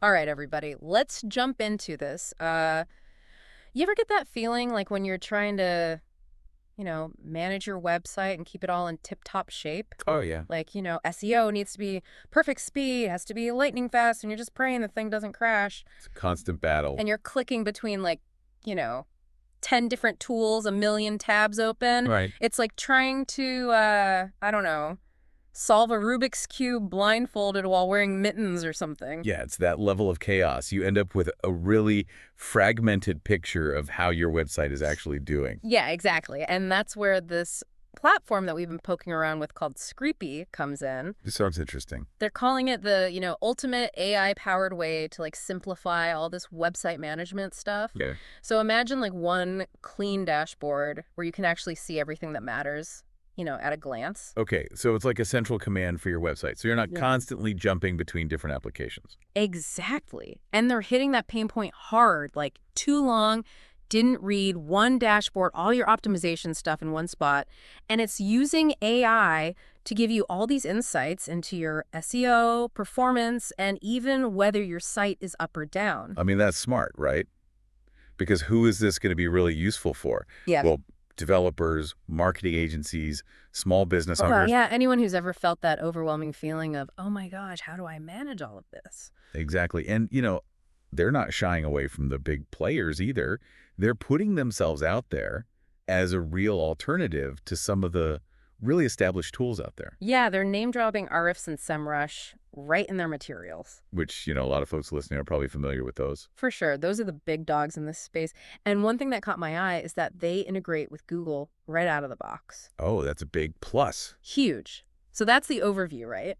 All right, everybody, let's jump into this. You ever get that feeling like when you're trying to, manage your website and keep it all in tip-top shape? Oh, yeah. Like, SEO needs to be perfect speed, has to be lightning fast, and you're just praying the thing doesn't crash. It's a constant battle. And you're clicking between you know, 10 different tools, a million tabs open. Right. It's like trying to, I don't know, solve a Rubik's Cube blindfolded while wearing mittens or something. Yeah, it's that level of chaos. You end up with a really fragmented picture of how your website is actually doing. Yeah, exactly. And that's where this platform that we've been poking around with called Screpy comes in. This sounds interesting. They're calling it the, ultimate AI-powered way to simplify all this website management stuff. Yeah. So imagine one clean dashboard where you can actually see everything that matters, at a glance. Okay, so it's like a central command for your website. So you're not Yeah. constantly jumping between different applications. Exactly. And they're hitting that pain point hard, like too long, didn't read, one dashboard, all your optimization stuff in one spot. And it's using AI to give you all these insights into your SEO, performance, and even whether your site is up or down. I mean, that's smart, right? Because who is this going to be really useful for? Yeah. Well, developers, marketing agencies, small business Well, owners. yeah, anyone who's ever felt that overwhelming feeling of, oh my gosh, how do I manage all of this? Exactly. And, they're not shying away from the big players either. They're putting themselves out there as a real alternative to some of the really established tools out there, Yeah, they're name-dropping Arifs and SEMrush right in their materials. which, a lot of folks listening are probably familiar with those. For sure. Those are the big dogs in this space. And one thing that caught my eye is that they integrate with Google right out of the box. Oh, that's a big plus. Huge. So that's the overview, right?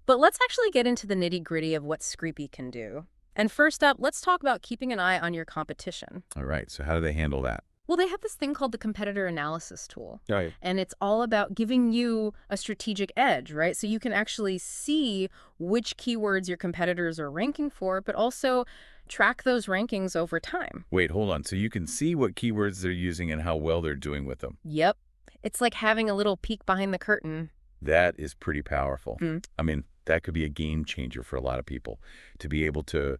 But let's actually get into the nitty-gritty of what Screpy can do. And first up, let's talk about keeping an eye on your competition. All right. So how do they handle that? Well, they have this thing called the competitor analysis tool. Right. And it's all about giving you a strategic edge, right? So you can actually see which keywords your competitors are ranking for, but also track those rankings over time. Wait, hold on. So you can see what keywords they're using and how well they're doing with them. Yep. It's like having a little peek behind the curtain. That is pretty powerful. Mm. I mean, that could be a game changer for a lot of people to be able to,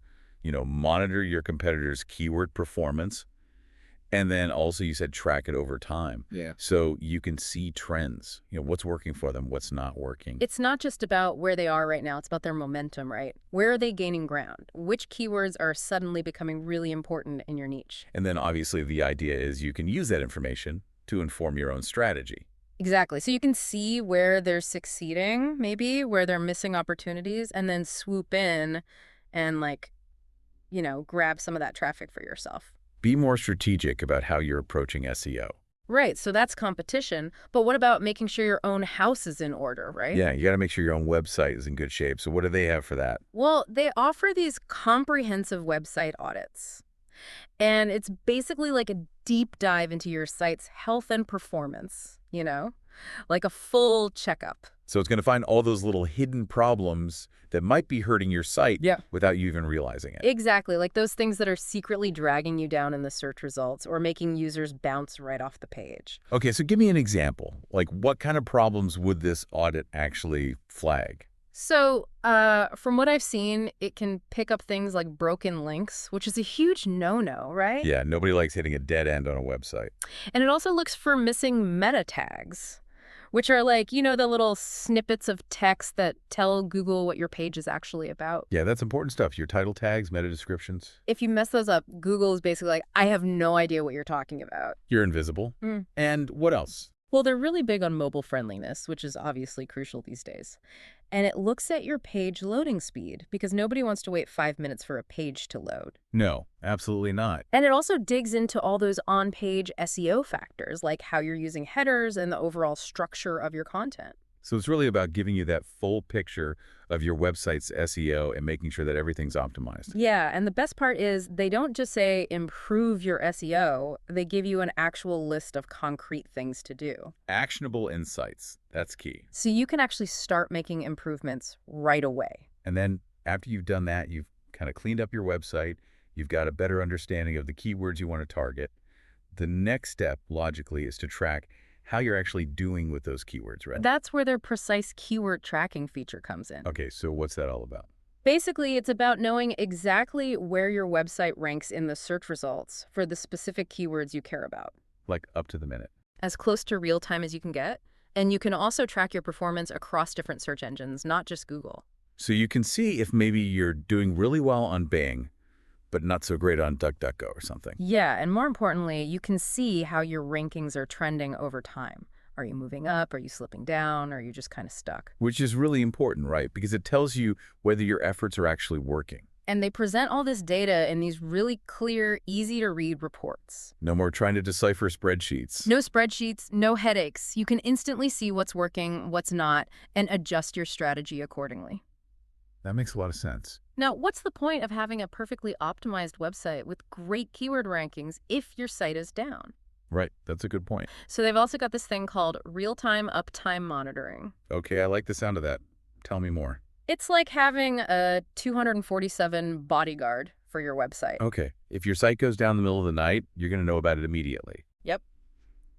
monitor your competitors' keyword performance. And then also you said track it over time. Yeah. So you can see trends, what's working for them, what's not working. It's not just about where they are right now. It's about their momentum, right? Where are they gaining ground? Which keywords are suddenly becoming really important in your niche? And then obviously the idea is you can use that information to inform your own strategy. Exactly. So you can see where they're succeeding, maybe where they're missing opportunities, and then swoop in and grab some of that traffic for yourself. Be more strategic about how you're approaching SEO. Right. So that's competition. But what about making sure your own house is in order, right? Yeah, you got to make sure your own website is in good shape. So what do they have for that? Well, they offer these comprehensive website audits. And it's basically like a deep dive into your site's health and performance, like a full checkup. So it's going to find all those little hidden problems that might be hurting your site Yeah. without you even realizing it. Exactly, like those things that are secretly dragging you down in the search results or making users bounce right off the page. Okay, so give me an example. Like what kind of problems would this audit actually flag? So, from what I've seen, it can pick up things like broken links, which is a huge no-no, right? Yeah, nobody likes hitting a dead end on a website. And it also looks for missing meta tags, which are the little snippets of text that tell Google what your page is actually about. Yeah, that's important stuff. Your title tags, meta descriptions. If you mess those up, Google is basically like, I have no idea what you're talking about. You're invisible. Mm. And what else? Well, they're really big on mobile friendliness, which is obviously crucial these days. And it looks at your page loading speed because nobody wants to wait 5 minutes for a page to load. No, absolutely not. And it also digs into all those on-page SEO factors, like how you're using headers and the overall structure of your content. So it's really about giving you that full picture of your website's SEO and making sure that everything's optimized. Yeah, and the best part is they don't just say improve your SEO, they give you an actual list of concrete things to do. Actionable insights. That's key. So you can actually start making improvements right away. And then after you've done that, you've kind of cleaned up your website, you've got a better understanding of the keywords you want to target. The next step, logically, is to track how you're actually doing with those keywords, right? That's where their precise keyword tracking feature comes in. Okay, so what's that all about? Basically, it's about knowing exactly where your website ranks in the search results for the specific keywords you care about, Like up to the minute. as close to real time as you can get. And you can also track your performance across different search engines, not just Google. So you can see if maybe you're doing really well on Bing, but not so great on DuckDuckGo or something. Yeah, and more importantly, you can see how your rankings are trending over time. Are you moving up? Are you slipping down? Or are you just kind of stuck? Which is really important, right? Because it tells you whether your efforts are actually working. And they present all this data in these really clear, easy-to-read reports. No more trying to decipher spreadsheets. No spreadsheets, no headaches. You can instantly see what's working, what's not, and adjust your strategy accordingly. That makes a lot of sense. Now, what's the point of having a perfectly optimized website with great keyword rankings if your site is down? Right, that's a good point. So they've also got this thing called real-time uptime monitoring. Okay, I like the sound of that. Tell me more. It's like having a 247 bodyguard for your website. Okay, if your site goes down in the middle of the night, you're going to know about it immediately. Yep.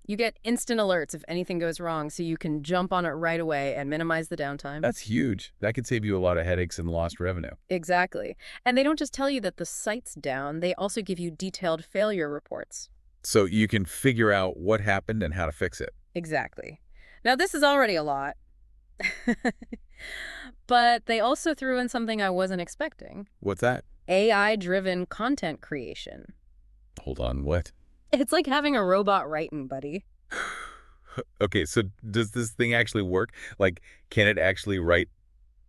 You get instant alerts if anything goes wrong, so you can jump on it right away and minimize the downtime. That's huge. That could save you a lot of headaches and lost revenue. Exactly. And they don't just tell you that the site's down, they also give you detailed failure reports. So you can figure out what happened and how to fix it. Exactly. Now, this is already a lot. But they also threw in something I wasn't expecting. What's that? AI-driven content creation. Hold on, what? It's like having a robot writing, buddy. Okay, so does this thing actually work? Like, can it actually write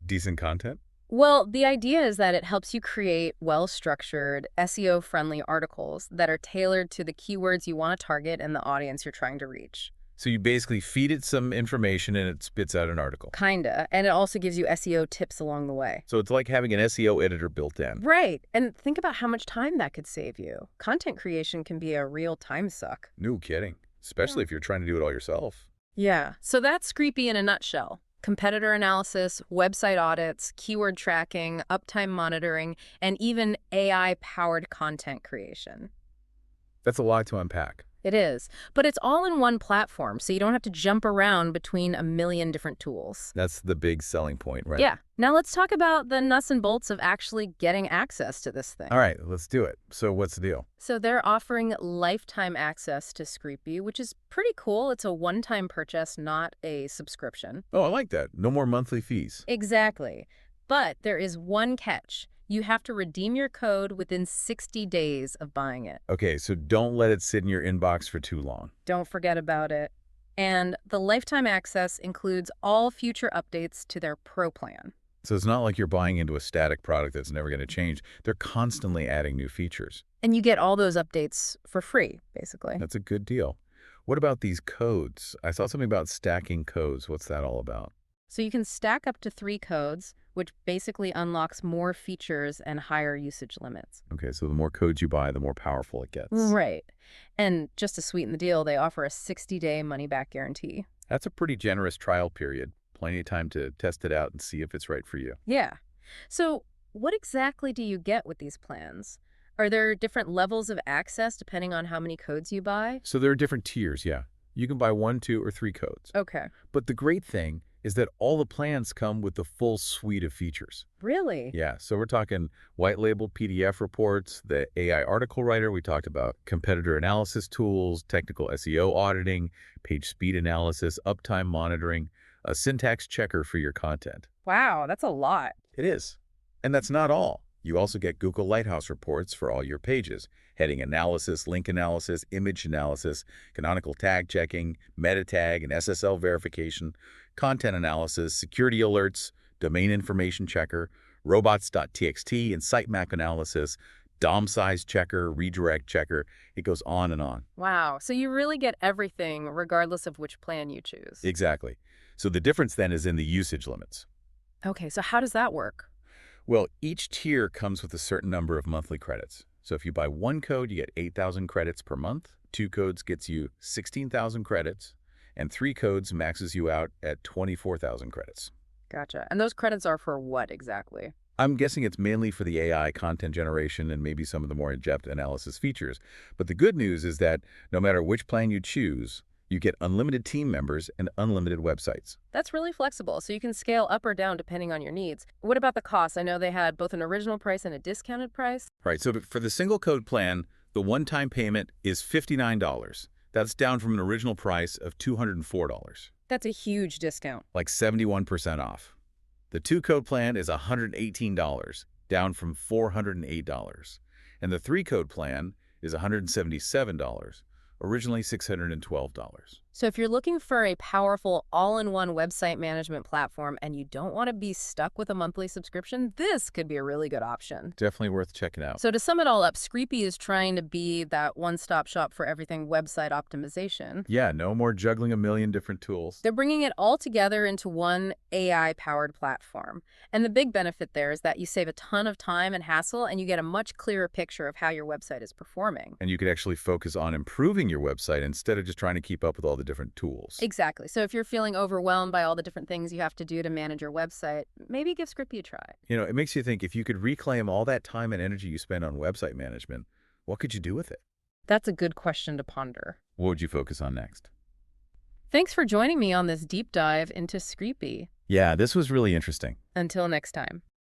decent content? Well, the idea is that it helps you create well-structured, SEO-friendly articles that are tailored to the keywords you want to target and the audience you're trying to reach. So you basically feed it some information and it spits out an article. Kinda. And it also gives you SEO tips along the way. So it's like having an SEO editor built in. Right. And think about how much time that could save you. Content creation can be a real time suck. No kidding. Especially if you're trying to do it all yourself. Yeah. So that's Screpy in a nutshell. Competitor analysis, website audits, keyword tracking, uptime monitoring, and even AI-powered content creation. That's a lot to unpack. It is. But it's all in one platform, so you don't have to jump around between a million different tools. That's the big selling point, right? Yeah. Now let's talk about the nuts and bolts of actually getting access to this thing. All right, let's do it. So what's the deal? So they're offering lifetime access to Screpy, which is pretty cool. It's a one-time purchase, not a subscription. Oh, I like that. No more monthly fees. Exactly. But there is one catch. You have to redeem your code within 60 days of buying it. Okay, so don't let it sit in your inbox for too long. Don't forget about it. And the lifetime access includes all future updates to their Pro plan. So it's not like you're buying into a static product that's never going to change. They're constantly adding new features. And you get all those updates for free, basically. That's a good deal. What about these codes? I saw something about stacking codes. What's that all about? So you can stack up to 3 codes, which basically unlocks more features and higher usage limits. Okay, so the more codes you buy, the more powerful it gets. Right. And just to sweeten the deal, they offer a 60-day money-back guarantee. That's a pretty generous trial period. Plenty of time to test it out and see if it's right for you. Yeah. So what exactly do you get with these plans? Are there different levels of access depending on how many codes you buy? So there are different tiers, yeah. You can buy 1, 2, or 3 codes. Okay. But the great thing is that all the plans come with the full suite of features. Really? Yeah, so we're talking white label PDF reports, the AI article writer, we talked about competitor analysis tools, technical SEO auditing, page speed analysis, uptime monitoring, a syntax checker for your content. Wow, that's a lot. It is. And that's not all. You also get Google Lighthouse reports for all your pages, heading analysis, link analysis, image analysis, canonical tag checking, meta tag and SSL verification, content analysis, security alerts, domain information checker, robots.txt and sitemap analysis, DOM size checker, redirect checker. It goes on and on. Wow. So you really get everything regardless of which plan you choose. Exactly. So the difference then is in the usage limits. Okay, so how does that work? Well, each tier comes with a certain number of monthly credits. So if you buy 1 code, you get 8,000 credits per month. 2 codes gets you 16,000 credits. And 3 codes maxes you out at 24,000 credits. Gotcha. And those credits are for what exactly? I'm guessing it's mainly for the AI content generation and maybe some of the more in-depth analysis features. But the good news is that no matter which plan you choose, You get unlimited team members and unlimited websites. That's really flexible, so you can scale up or down depending on your needs. What about the cost? I know they had both an original price and a discounted price. Right, so for the single code plan, the one-time payment is $59. That's down from an original price of $204, That's a huge discount. like 71% off. The two-code plan is $118, down from $408. And the three-code plan is $177, originally $612. So if you're looking for a powerful all-in-one website management platform and you don't want to be stuck with a monthly subscription, this could be a really good option. Definitely worth checking out. So to sum it all up, Screpy is trying to be that one-stop shop for everything website optimization. Yeah, no more juggling a million different tools. They're bringing it all together into one AI-powered platform. And the big benefit there is that you save a ton of time and hassle, and you get a much clearer picture of how your website is performing. And you could actually focus on improving your website instead of just trying to keep up with all the different tools. Exactly. So if you're feeling overwhelmed by all the different things you have to do to manage your website, maybe give Screpy a try. You know, it makes you think, if you could reclaim all that time and energy you spend on website management, what could you do with it? That's a good question to ponder. What would you focus on next? Thanks for joining me on this deep dive into Screpy. Yeah, this was really interesting. Until next time.